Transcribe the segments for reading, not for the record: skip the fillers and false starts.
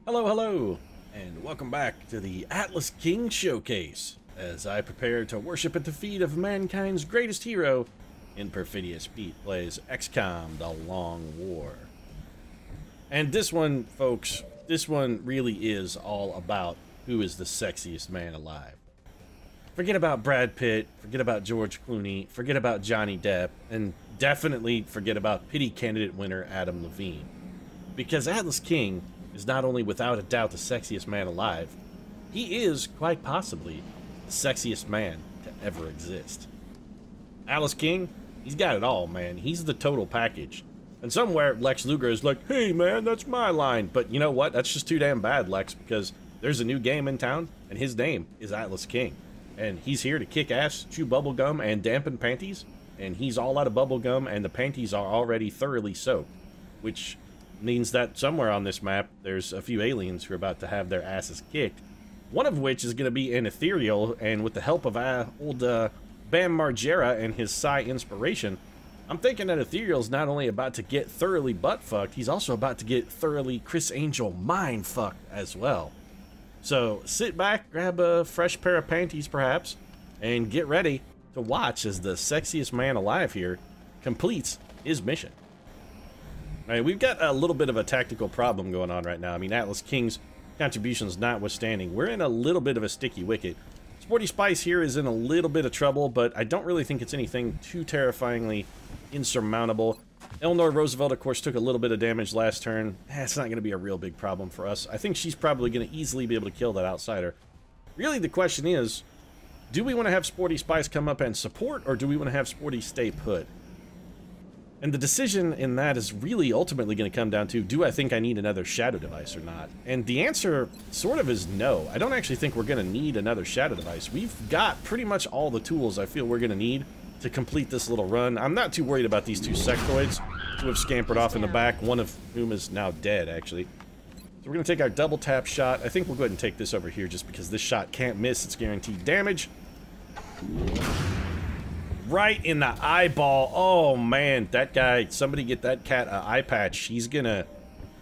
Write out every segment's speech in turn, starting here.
Hello, hello, and welcome back to the Atlas King Showcase, as I prepare to worship at the feet of mankind's greatest hero in Perfidious. Pete plays XCOM, The Long War. And this one, folks, this one really is all about who is the sexiest man alive. Forget about Brad Pitt, forget about George Clooney, forget about Johnny Depp, and definitely forget about pity candidate winner Adam Levine. Because Atlas King is not only without a doubt the sexiest man alive, he is, quite possibly, the sexiest man to ever exist. Atlas King, he's got it all, man. He's the total package. And somewhere, Lex Luger is like, hey man, that's my line. But you know what? That's just too damn bad, Lex, because there's a new game in town, and his name is Atlas King. And he's here to kick ass, chew bubblegum, and dampen panties. And he's all out of bubblegum, and the panties are already thoroughly soaked. Which means that somewhere on this map, there's a few aliens who are about to have their asses kicked. One of which is going to be an ethereal, and with the help of old Bam Margera and his Psi inspiration, I'm thinking that ethereal's not only about to get thoroughly butt-fucked, he's also about to get thoroughly Chris Angel mind-fucked as well. So sit back, grab a fresh pair of panties perhaps, and get ready to watch as the sexiest man alive here completes his mission. Alright, we've got a little bit of a tactical problem going on right now. I mean, Atlas King's contributions notwithstanding, we're in a little bit of a sticky wicket. Sporty Spice here is in a little bit of trouble, but I don't really think it's anything too terrifyingly insurmountable. Eleanor Roosevelt, of course, took a little bit of damage last turn. It's not going to be a real big problem for us. I think she's probably going to easily be able to kill that outsider. Really, the question is, do we want to have Sporty Spice come up and support, or do we want to have Sporty stay put? And the decision in that is really ultimately going to come down to, do I think I need another shadow device or not? And the answer sort of is no. I don't actually think we're going to need another shadow device. We've got pretty much all the tools I feel we're going to need to complete this little run. I'm not too worried about these two sectoids who have scampered off in the back, one of whom is now dead, actually. So we're going to take our double tap shot. I think we'll go ahead and take this over here just because this shot can't miss. It's guaranteed damage. Right in the eyeball. Oh man, that guy, somebody get that cat an eye patch. He's gonna,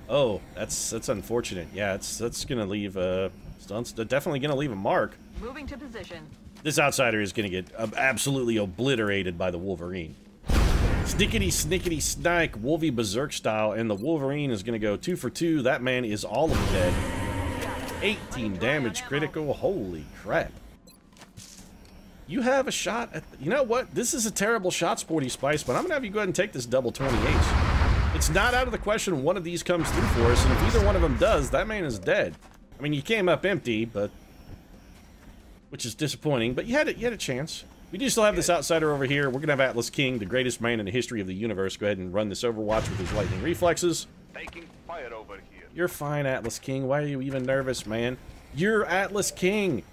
oh, that's unfortunate. Yeah, that's gonna leave definitely gonna leave a mark. Moving to position. This outsider is gonna get absolutely obliterated by the Wolverine. Snickety snickety snike, Wolvie Berserk style, and the Wolverine is gonna go 2 for 2. That man is all of dead. 18 damage critical, holy crap. You have a shot at, you know what? This is a terrible shot, Sporty Spice, but I'm going to have you go ahead and take this double 28. It's not out of the question one of these comes through for us, and if either one of them does, that man is dead. I mean, you came up empty, but, which is disappointing, but you had a chance. We do still have this outsider over here. We're going to have Atlas King, the greatest man in the history of the universe, go ahead and run this Overwatch with his lightning reflexes. Taking fire over here. You're fine, Atlas King. Why are you even nervous, man? You're Atlas King.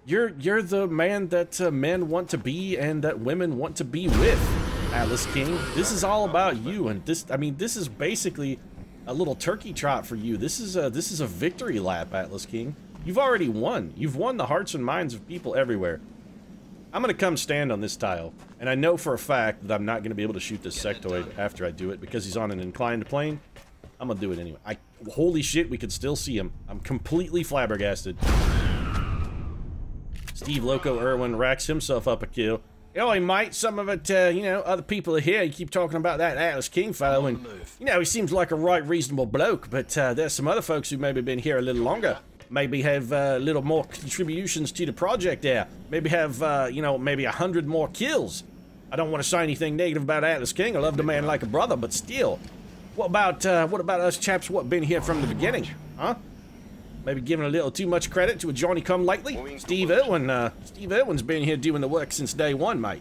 You're the man that men want to be and that women want to be with, Atlas King. This is all about you, and this, I mean, this is basically a little turkey trot for you. This is a victory lap, Atlas King. You've already won. You've won the hearts and minds of people everywhere. I'm gonna come stand on this tile, and I know for a fact that I'm not gonna be able to shoot this sectoid after I do it because he's on an inclined plane. I'm gonna do it anyway. Holy shit, we could still see him. I'm completely flabbergasted. Steve Loco Irwin racks himself up a kill. Oh, mate, some of it, you know, other people are here. You keep talking about that Atlas King fellow, and, you know, he seems like a right reasonable bloke, but there's some other folks who maybe been here a little longer. Maybe have a little more contributions to the project there. Maybe have, you know, maybe 100 more kills. I don't want to say anything negative about Atlas King. I love the man like a brother, but still. What about us chaps what been here from the beginning, huh? Maybe giving a little too much credit to a Johnny-come-lately? Steve Irwin's been here doing the work since day one, mate.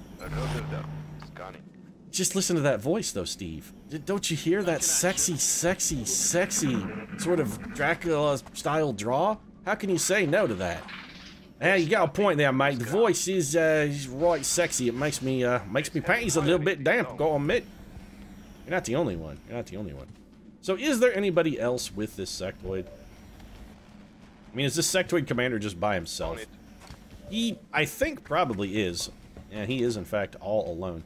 Just listen to that voice, though, Steve. Don't you hear that sexy, sexy, sexy sort of Dracula-style draw? How can you say no to that? Yeah, you got a point there, mate. The voice is right sexy. It makes me panties a little bit damp, gotta admit. You're not the only one. You're not the only one. So is there anybody else with this sectoid? I mean, is this sectoid commander just by himself? He, I think, probably is. Yeah, he is, in fact, all alone.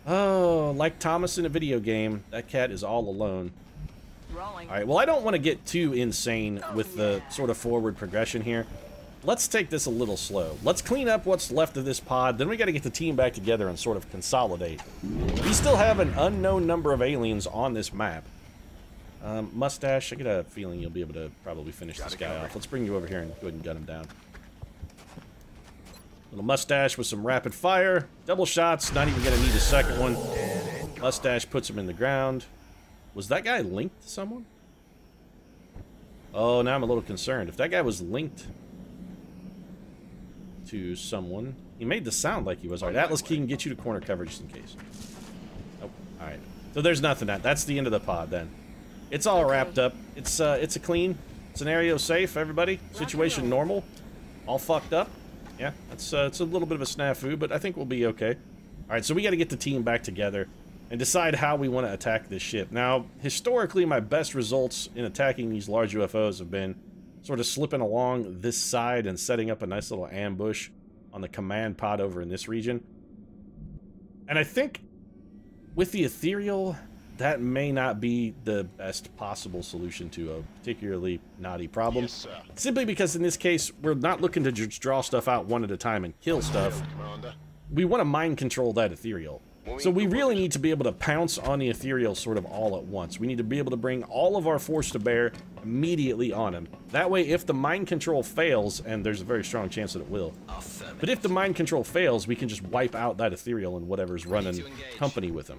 Oh, like Thomas in a video game, that cat is all alone. Alright, well, I don't want to get too insane with the sort of forward progression here. Let's take this a little slow. Let's clean up what's left of this pod, then we got to get the team back together and sort of consolidate. We still have an unknown number of aliens on this map. Mustache, I get a feeling you'll be able to probably finish this guy off. Let's bring you over here and go ahead and gun him down. Little Mustache with some rapid fire. Double shots, not even going to need a second one. Mustache puts him in the ground. Was that guy linked to someone? Oh, now I'm a little concerned. If that guy was linked to someone, he made the sound like he was. Alright, Atlas King, get you to corner cover just in case. Oh, alright. So there's nothing. That's the end of the pod then. It's all wrapped up. It's a clean scenario, safe, everybody. Situation normal. All fucked up. Yeah, it's a little bit of a snafu, but I think we'll be okay. Alright, so we got to get the team back together and decide how we want to attack this ship. Now, historically, my best results in attacking these large UFOs have been sort of slipping along this side and setting up a nice little ambush on the command pod over in this region. And I think with the ethereal, that may not be the best possible solution to a particularly knotty problem. Yes, sir. Simply because in this case, we're not looking to just draw stuff out one at a time and kill stuff. We want to mind control that ethereal. So we really need to be able to pounce on the ethereal sort of all at once. We need to be able to bring all of our force to bear immediately on him. That way, if the mind control fails, and there's a very strong chance that it will, but if the mind control fails, we can just wipe out that ethereal and whatever's running company with him.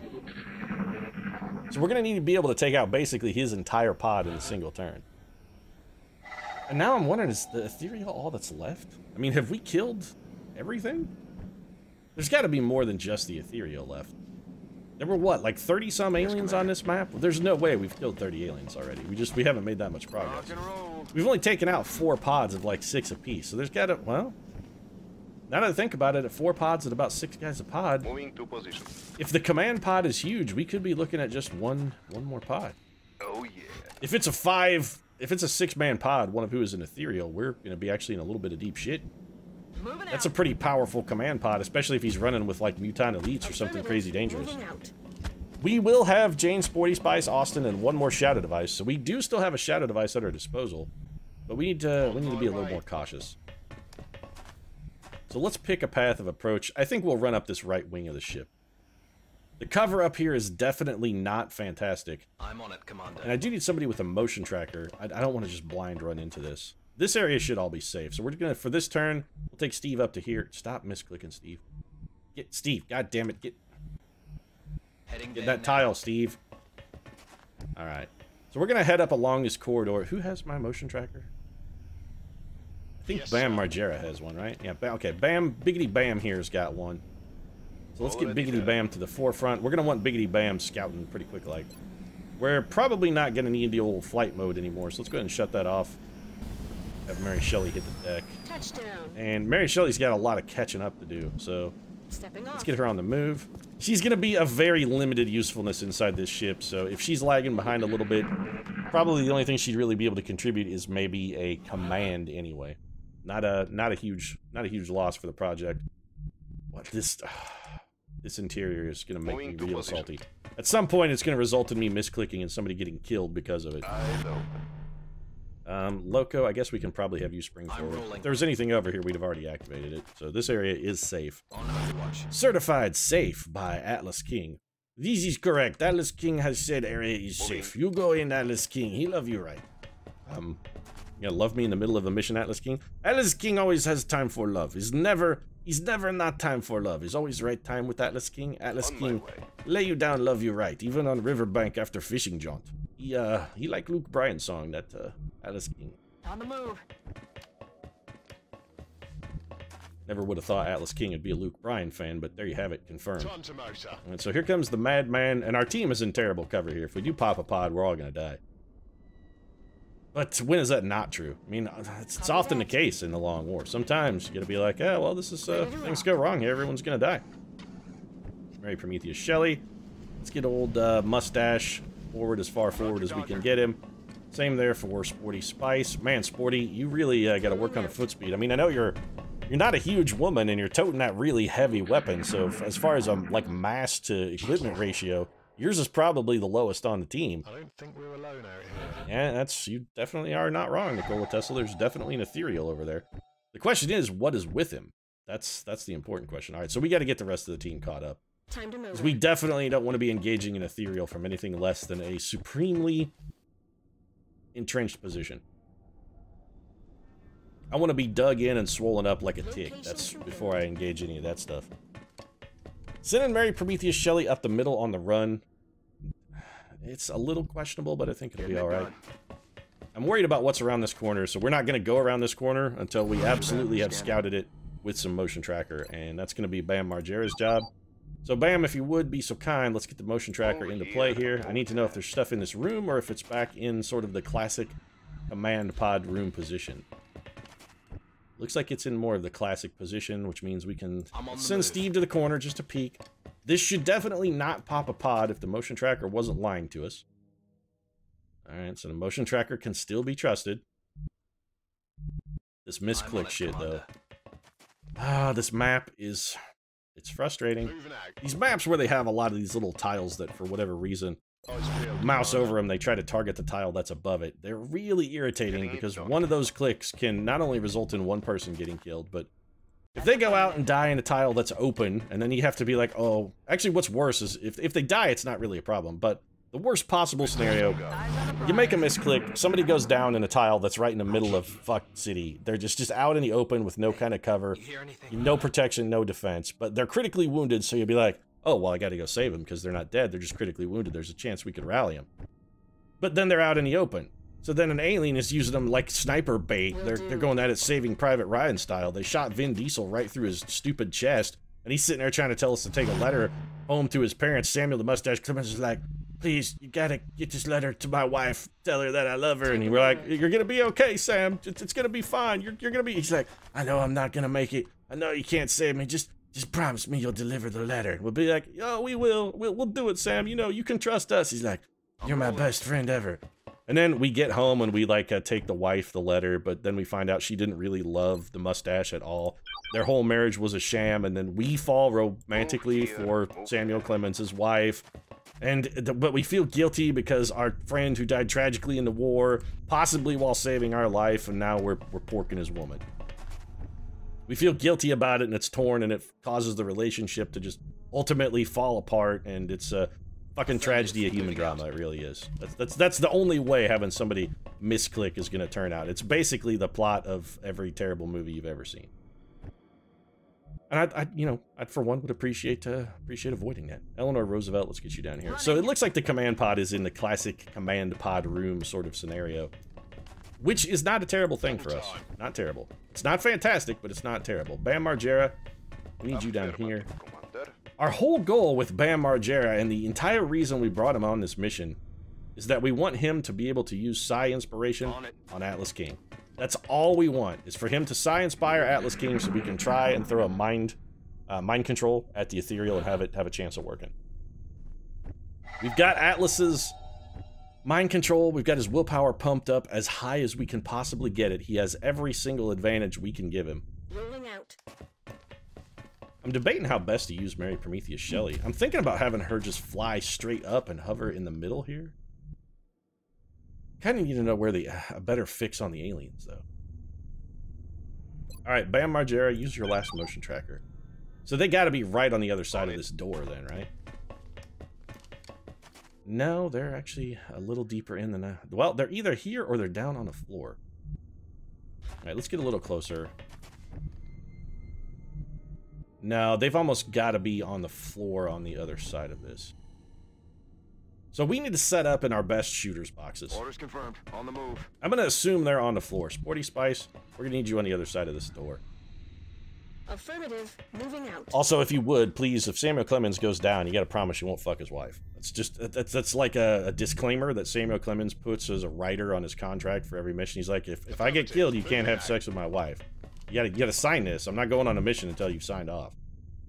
So we're going to need to be able to take out basically his entire pod in a single turn. And now I'm wondering, is the ethereal all that's left? I mean, have we killed everything? There's got to be more than just the ethereal left. There were, what, like 30-some aliens on this map? Well, there's no way we've killed 30 aliens already. We haven't made that much progress. We've only taken out 4 pods of like 6 apiece. So there's got to, well, now that I think about it, at 4 pods at about 6 guys a pod, if the command pod is huge, we could be looking at just one more pod. Oh yeah. If it's a 6-man pod, one of who is an ethereal, we're going to be actually in a little bit of deep shit. That's a pretty powerful command pod, especially if he's running with like mutant elites or something crazy dangerous. We will have Jane, Sporty Spice, Austin, and 1 more shadow device, so we do still have a shadow device at our disposal, but we need to be a little more cautious. So let's pick a path of approach. I think we'll run up this right wing of the ship. The cover up here is definitely not fantastic. I'm on it, Commander. And I do need somebody with a motion tracker. I don't want to just blind run into this. This area should all be safe. So we're gonna, for this turn, we'll take Steve up to here. Stop misclicking, Steve. Get Steve. God damn it. Get that tile, Steve. All right. So we're gonna head up along this corridor. Who has my motion tracker? I think Bam Margera has one, right? Yeah. Okay. Bam. Biggity Bam here's got one. So let's get Biggity Bam to the forefront. We're gonna want Biggity Bam scouting pretty quick. Like, we're probably not gonna need the old flight mode anymore. So let's go ahead and shut that off. Have Mary Shelley hit the deck. Touchdown. And Mary Shelley's got a lot of catching up to do, so let's get her on the move. She's going to be a very limited usefulness inside this ship, so if she's lagging behind a little bit, probably the only thing she'd really be able to contribute is maybe a command anyway. Not a huge loss for the project. What this interior is going to make me real salty. At some point, it's going to result in me misclicking and somebody getting killed because of it. Loco, I guess we can probly have you spring forward. If there was anything over here, we'd have already activated it. So this area is safe. Certified safe by Atlas King. This is correct. Atlas King has said area is safe. You go in, Atlas King. He love you right. You gonna love me in the middle of the mission, Atlas King? Atlas King always has time for love. He's never not time for love. He's always right time with Atlas King. Atlas King, lay you down, love you right. Even on riverbank after fishing jaunt. He like Luke Bryan's song, that Atlas King. On the move. Never would have thought Atlas King would be a Luke Bryan fan, but there you have it, confirmed. And so here comes the Madman, and our team is in terrible cover here. If we do pop a pod, we're all gonna die. But when is that not true? I mean, it's often the case in the long war. Sometimes you gotta be like, yeah, well, this is things go wrong here. Everyone's gonna die. Mary Prometheus Shelley. Let's get old Mustache forward as far forward as we can get him. Same there for Sporty Spice. Man, Sporty, you really got to work on the foot speed. I mean, I know you're not a huge woman and you're toting that really heavy weapon. So as far as like mass to equipment ratio, yours is probably the lowest on the team. I don't think we're alone out here. Yeah, you definitely are not wrong, Nikola Tesla. There's definitely an ethereal over there. The question is, what is with him? That's the important question. All right, so we got to get the rest of the team caught up. Time to move. 'Cause we definitely don't want to be engaging in ethereal from anything less than a supremely entrenched position. I want to be dug in and swollen up like a tick. That's before I engage any of that stuff. Sending Mary Prometheus Shelley up the middle on the run. It's a little questionable, but I think it'll be alright. I'm worried about what's around this corner, so we're not going to go around this corner until we absolutely have scouted it with some motion tracker, and that's going to be Bam Margera's job. So Bam, if you would be so kind, let's get the motion tracker into play here. I need to know if there's stuff in this room or if it's back in sort of the classic command pod room position. Looks like it's in more of the classic position, which means we can send Steve to the corner just to peek. This should definitely not pop a pod if the motion tracker wasn't lying to us. Alright, so the motion tracker can still be trusted. This misclick shit, though. Ah, this map is... It's frustrating. These maps where they have a lot of these little tiles that, for whatever reason, mouse over them, they try to target the tile that's above it. They're really irritating because one of those clicks can not only result in one person getting killed, but if they go out and die in a tile that's open, and then you have to be like, oh... Actually, what's worse is, if they die, it's not really a problem, but the worst possible scenario, you make a misclick, somebody goes down in a tile that's right in the middle of fuck city. They're just out in the open with no kind of cover, no protection, no defense, but they're critically wounded, so you'll be like, oh, well, I gotta go save them because they're not dead, they're just critically wounded, there's a chance we could rally them. But then they're out in the open. So then an alien is using them like sniper bait. They're going at it Saving Private Ryan style. They shot Vin Diesel right through his stupid chest, and he's sitting there trying to tell us to take a letter home to his parents. Samuel the Mustache Clemens is like, please, you gotta get this letter to my wife. Tell her that I love her. And we're like, you're gonna be okay, Sam. It's gonna be fine. You're gonna be... He's like, I know I'm not gonna make it. I know you can't save me. Just promise me you'll deliver the letter. We'll be like, oh, we will. We'll do it, Sam. You know, you can trust us. He's like, you're my best friend ever. And then we get home and we, like, take the wife the letter, but then we find out she didn't really love the mustache at all. Their whole marriage was a sham, and then we fall romantically for Samuel Clemens' wife. But we feel guilty because our friend who died tragically in the war, possibly while saving our life, and now we're porking his woman. We feel guilty about it, and it's torn, and it causes the relationship to just ultimately fall apart, and it's a fucking tragedy of human drama. It really is. That's the only way having somebody misclick is going to turn out. It's basically the plot of every terrible movie you've ever seen. And I for one would appreciate avoiding that. Eleanor Roosevelt, let's get you down here. So it looks like the command pod is in the classic command pod room sort of scenario, which is not a terrible thing for us. Not terrible. It's not fantastic, but it's not terrible. Bam Margera, we need you down here. Our whole goal with Bam Margera, and the entire reason we brought him on this mission, is that we want him to be able to use Psi Inspiration on Atlas King. That's all we want, is for him to Psi Inspire Atlas King so we can try and throw a mind control at the ethereal and have a chance of working. We've got Atlas's mind control, we've got his willpower pumped up as high as we can possibly get it. He has every single advantage we can give him. Rolling out. I'm debating how best to use Mary Prometheus Shelley. I'm thinking about having her just fly straight up and hover in the middle here. Kind of need to know where a better fix on the aliens, though. Alright, Bam Margera, use your last motion tracker. So they gotta be right on the other side of this door then, right? No, they're actually a little deeper in than that. Well, they're either here or they're down on the floor. Alright, let's get a little closer. No, they've almost got to be on the floor on the other side of this. So we need to set up in our best shooters boxes. Orders confirmed. On the move. I'm going to assume they're on the floor. Sporty Spice, we're going to need you on the other side of this door. Affirmative. Moving out. Also, if you would, please, if Samuel Clemens goes down, you got to promise you won't fuck his wife. That's like a disclaimer that Samuel Clemens puts as a writer on his contract for every mission. He's like, if I get killed, you can't have sex with my wife. You gotta sign this. I'm not going on a mission until you've signed off.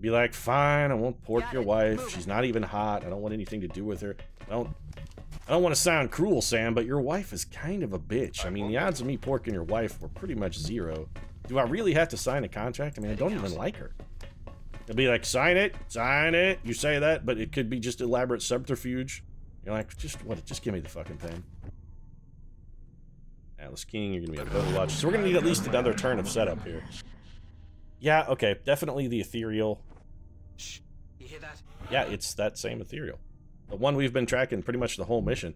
Be like, fine, I won't pork your wife. She's not even hot. I don't want anything to do with her. I don't want to sound cruel, Sam, but your wife is kind of a bitch. I mean, the odds of me porking your wife were pretty much zero. Do I really have to sign a contract? I mean, I don't even like her. They'll be like, sign it. You say that, but it could be just elaborate subterfuge. You're like, just give me the fucking pen. Atlas King, you're gonna be able to Overwatch. So we're gonna need at least another turn of setup here. Yeah, okay, definitely the ethereal. Shh. You hear that? Yeah, it's that same ethereal. The one we've been tracking pretty much the whole mission.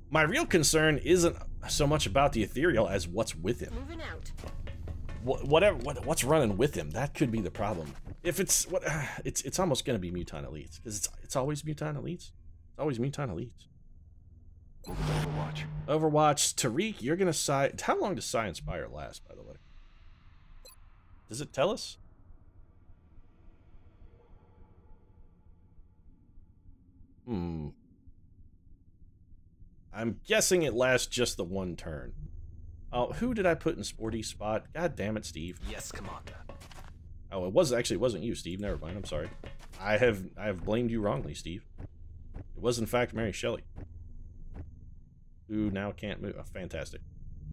My real concern isn't so much about the ethereal as what's with him. Moving out. What's running with him? That could be the problem. If it's it's almost gonna be Mutant Elites because it's always Mutant Elites. It's always Mutant Elites. Overwatch. Overwatch, Tariq, you're gonna Psy. How long does Psy Inspire last, by the way? Does it tell us? I'm guessing it lasts just the one turn. Oh, who did I put in Sporty Spot? God damn it, Steve. Yes, Commander. Oh, it wasn't you, Steve. Never mind. I'm sorry. I have blamed you wrongly, Steve. It was in fact Mary Shelley, who now can't move. Oh, fantastic.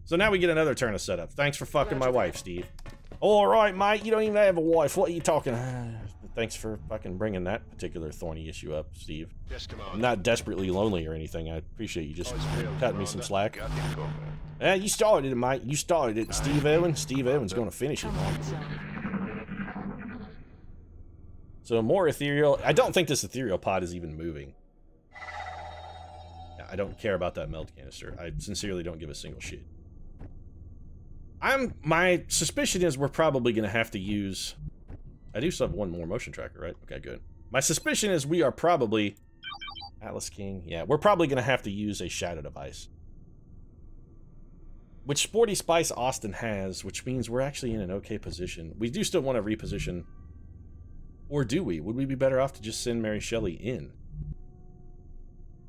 So now we get another turn of setup. Thanks for fucking my wife, Steve. All right, mate. You don't even have a wife. What are you talking? Thanks for fucking bringing that particular thorny issue up, Steve. Yes, Commander. I'm not desperately lonely or anything. I appreciate you just cutting me some slack. Got him covered. Yeah, you started it, mate. You started it. Steve Evans going to finish it, man. So more ethereal. I don't think this ethereal pod is even moving. I don't care about that meld canister. I sincerely don't give a single shit. My suspicion is we're probably going to have to use... I do still have one more motion tracker, right? Okay, good. My suspicion is we are probably... Atlas King. Yeah, we're probably going to have to use a shadow device. Which Sporty Spice Austin has, which means we're actually in an okay position. We do still want to reposition. Or do we? Would we be better off to just send Mary Shelley in?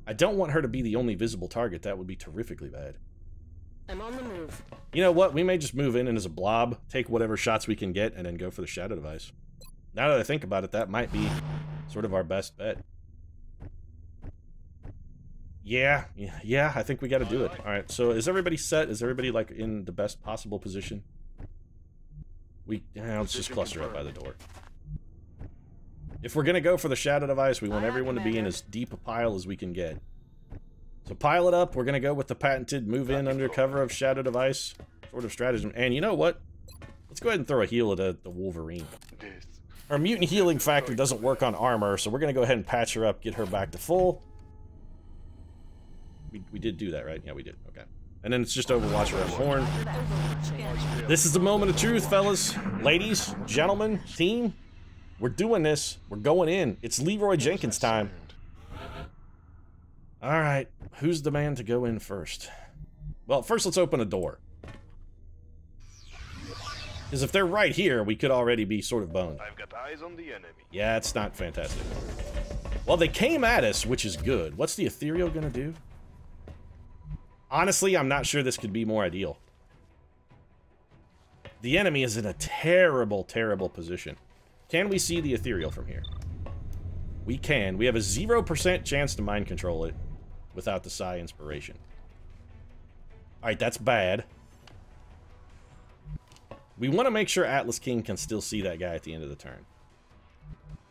I don't want her to be the only visible target. That would be terrifically bad. I'm on the move. You know what? We may just move in and as a blob, take whatever shots we can get, and then go for the shadow device. Now that I think about it, that might be sort of our best bet. Yeah, I think we got to do it. All right, so is everybody set? Is everybody, like, in the best possible position? Let's just cluster up by the door. If we're going to go for the shadow device, we want everyone to be in as deep a pile as we can get. So pile it up. We're going to go with the patented move in under cover of shadow device sort of stratagem. And you know what? Let's go ahead and throw a heal at the Wolverine. Our mutant healing factor doesn't work on armor, so we're going to go ahead and patch her up, get her back to full. We did do that, right? Yeah, we did. Okay. And then it's just Overwatch around Horn. This is the moment of truth, fellas. Ladies, gentlemen, team. We're doing this. We're going in. It's Leroy Jenkins time. All right. Who's the man to go in first? Well, first let's open a door. Because if they're right here, we could already be sort of boned. I've got eyes on the enemy. Yeah, it's not fantastic. Well, they came at us, which is good. What's the ethereal gonna do? Honestly, I'm not sure this could be more ideal. The enemy is in a terrible, terrible position. Can we see the ethereal from here? We can. We have a 0% chance to mind control it without the Psi Inspiration. Alright, that's bad. We want to make sure Atlas King can still see that guy at the end of the turn.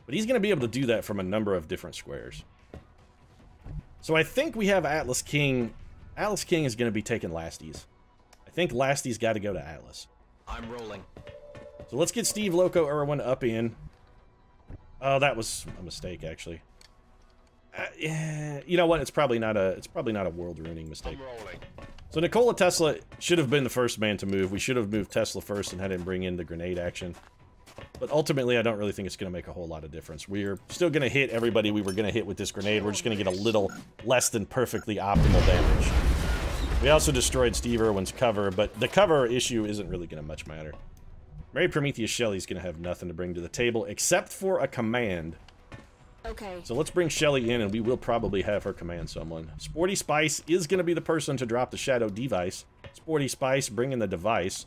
But he's going to be able to do that from a number of different squares. So I think we have Atlas King. Atlas King is going to be taking Lasties. I think Lastie's got to go to Atlas. I'm rolling. So let's get Steve Loco Irwin up in. Oh, that was a mistake, actually. Yeah, you know what? It's probably not a world-ruining mistake. I'm rolling. So Nikola Tesla should have been the first man to move. We should have moved Tesla first and had him bring in the grenade action. But ultimately, I don't really think it's going to make a whole lot of difference. We're still going to hit everybody we were going to hit with this grenade. We're just going to get a little less than perfectly optimal damage. We also destroyed Steve Irwin's cover, but the cover issue isn't really going to much matter. Mary Prometheus Shelley's going to have nothing to bring to the table except for a command. Okay. So let's bring Shelley in, and we will probably have her command someone. Sporty Spice is going to be the person to drop the Shadow device. Sporty Spice, bring in the device.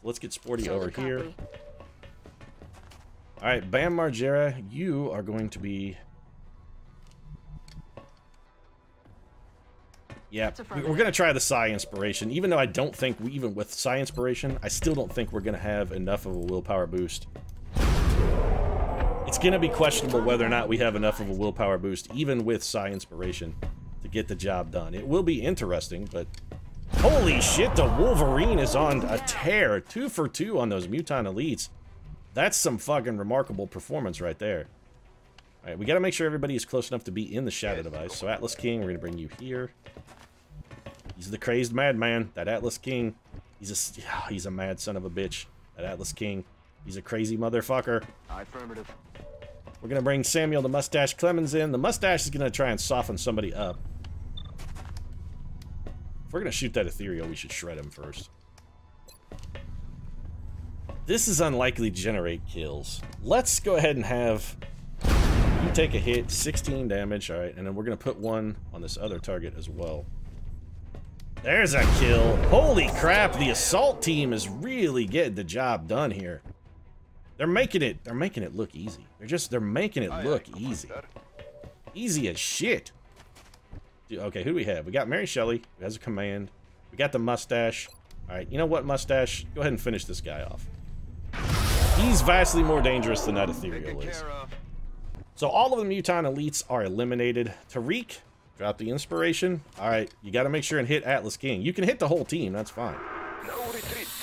Let's get Sporty over here. Alright, Bam Margera, you are going to be... Yeah, we're going to try the Psi Inspiration, even though I don't think, even with Psi Inspiration, I still don't think we're going to have enough of a willpower boost. It's going to be questionable whether or not we have enough of a willpower boost, even with Psi Inspiration, to get the job done. It will be interesting, but Holy shit, the Wolverine is on a tear. 2 for 2 on those Mutant Elites. That's some fucking remarkable performance right there. Alright, we gotta make sure everybody is close enough to be in the shadow device. So Atlas King, we're gonna bring you here. He's the crazed madman. That Atlas King, he's a mad son of a bitch. That Atlas King, he's a crazy motherfucker. Affirmative. We're gonna bring Samuel the Mustache Clemens in. The Mustache is gonna try and soften somebody up. If we're gonna shoot that ethereal, we should shred him first. This is unlikely to generate kills. Let's go ahead and have you take a hit, 16 damage, alright, and then we're gonna put one on this other target as well. There's a kill. Holy crap, the assault team is really getting the job done here. They're making it look easy. They're making it look easy. Easy as shit. Dude, okay, who do we have? We got Mary Shelley, who has a command. We got the Mustache. Alright, you know what, Mustache? Go ahead and finish this guy off. He's vastly more dangerous than that ethereal is. So all of the Mutant Elites are eliminated. Tariq, drop the inspiration. Alright, you gotta make sure and hit Atlas King. You can hit the whole team, that's fine.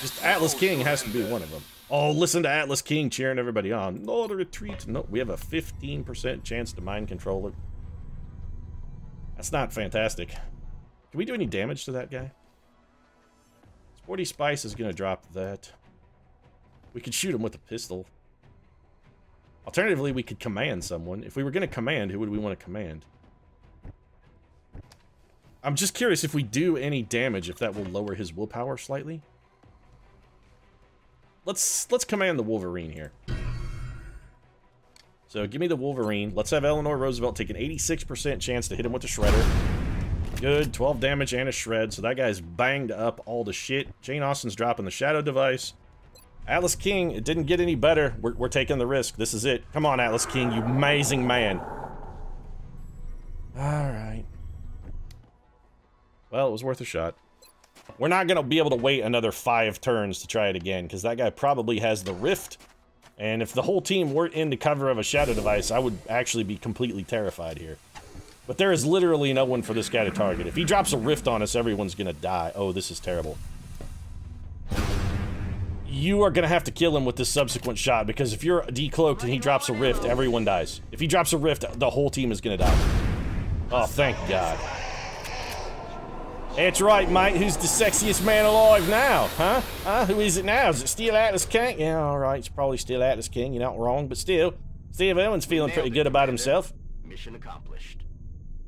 Just Atlas King has to be one of them. Oh, listen to Atlas King cheering everybody on. No, the retreat. No, we have a 15% chance to mind control it. That's not fantastic. Can we do any damage to that guy? Sporty Spice is gonna drop that. We could shoot him with a pistol. Alternatively, we could command someone. If we were gonna command, who would we want to command? I'm just curious if we do any damage, if that will lower his willpower slightly. Let's command the Wolverine here. So give me the Wolverine. Let's have Eleanor Roosevelt take an 86% chance to hit him with the Shredder. Good, 12 damage and a shred, so that guy's banged up all the shit. Jane Austen's dropping the shadow device. Atlas King, it didn't get any better. We're taking the risk. This is it. Come on, Atlas King, you amazing man. Alright. Well, it was worth a shot. We're not going to be able to wait another 5 turns to try it again, because that guy probably has the Rift. And if the whole team weren't in the cover of a shadow device, I would actually be completely terrified here. But there is literally no one for this guy to target. If he drops a Rift on us, everyone's going to die. Oh, this is terrible. You are going to have to kill him with this subsequent shot, because if you're decloaked and he drops a Rift, everyone dies. If he drops a Rift, the whole team is going to die. Oh, thank God. That's right, mate. Who's the sexiest man alive now? Huh? Huh? Who is it now? Is it still Atlas King? Yeah, alright. It's probably still Atlas King. You're not wrong, but still. Steve Owens feeling pretty good about himself. Mission accomplished.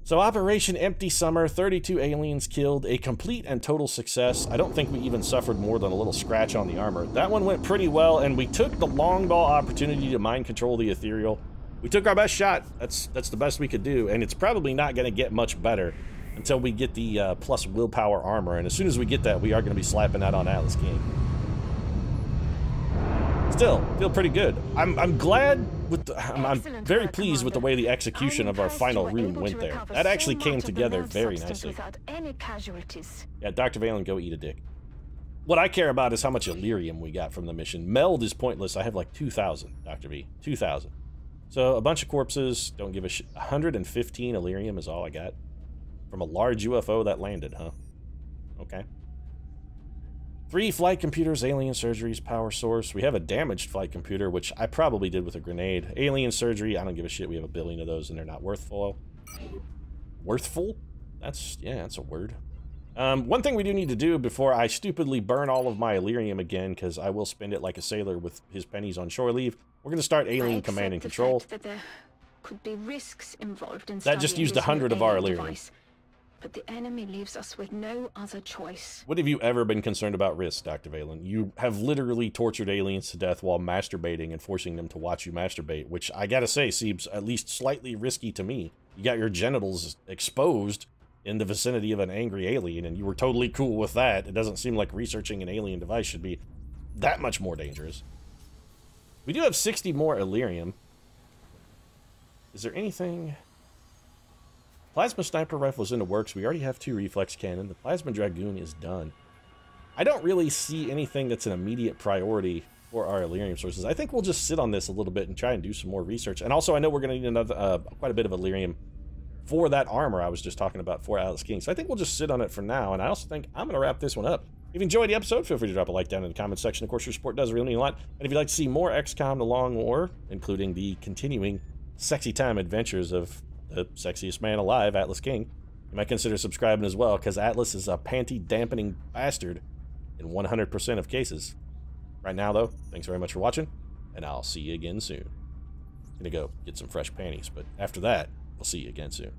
So Operation Empty Summer, 32 aliens killed, a complete and total success. I don't think we even suffered more than a little scratch on the armor. That one went pretty well, and we took the long ball opportunity to mind control the ethereal. We took our best shot. That's the best we could do, and it's probably not going to get much better until we get the plus willpower armor, and as soon as we get that, we are going to be slapping that on Atlas King. Still, feel pretty good. I'm glad with the, I'm very pleased with the way the execution of our final room went there. That actually came together very nicely. Yeah, Dr. Valen, go eat a dick. What I care about is how much Illyrium we got from the mission. Meld is pointless. I have like 2,000, Dr. V. 2,000. So, a bunch of corpses, don't give a shit. 115 Illyrium is all I got. From a large UFO that landed, huh? Okay. 3 flight computers, alien surgeries, power source. We have a damaged flight computer, which I probably did with a grenade. Alien surgery, I don't give a shit. We have 1 billion of those and they're not worthful. Worthful? That's a word. One thing we do need to do before I stupidly burn all of my Illyrium again, because I will spend it like a sailor with his pennies on shore leave, we're going to start alien command and control. Could be risks involved in that just used 100 of our Illyrium. But the enemy leaves us with no other choice. What have you ever been concerned about risks, Dr. Valen? You have literally tortured aliens to death while masturbating and forcing them to watch you masturbate, which I gotta say seems at least slightly risky to me. You got your genitals exposed in the vicinity of an angry alien, and you were totally cool with that. It doesn't seem like researching an alien device should be that much more dangerous. We do have 60 more Illyrium. Is there anything... Plasma Sniper Rifle is in the works. We already have 2 Reflex Cannon. The Plasma Dragoon is done. I don't really see anything that's an immediate priority for our Illyrium sources. I think we'll just sit on this a little bit and try and do some more research. And also, I know we're going to need another, quite a bit of Illyrium for that armor I was just talking about for Atlas King. So I think we'll just sit on it for now, and I also think I'm going to wrap this one up. If you enjoyed the episode, feel free to drop a like down in the comments section. Of course, your support does really mean a lot. And if you'd like to see more XCOM The Long War, including the continuing sexy time adventures of the sexiest man alive, Atlas King, you might consider subscribing as well, because Atlas is a panty-dampening bastard in 100% of cases. Right now, though, thanks very much for watching, and I'll see you again soon. Gonna go get some fresh panties, but after that, we'll see you again soon.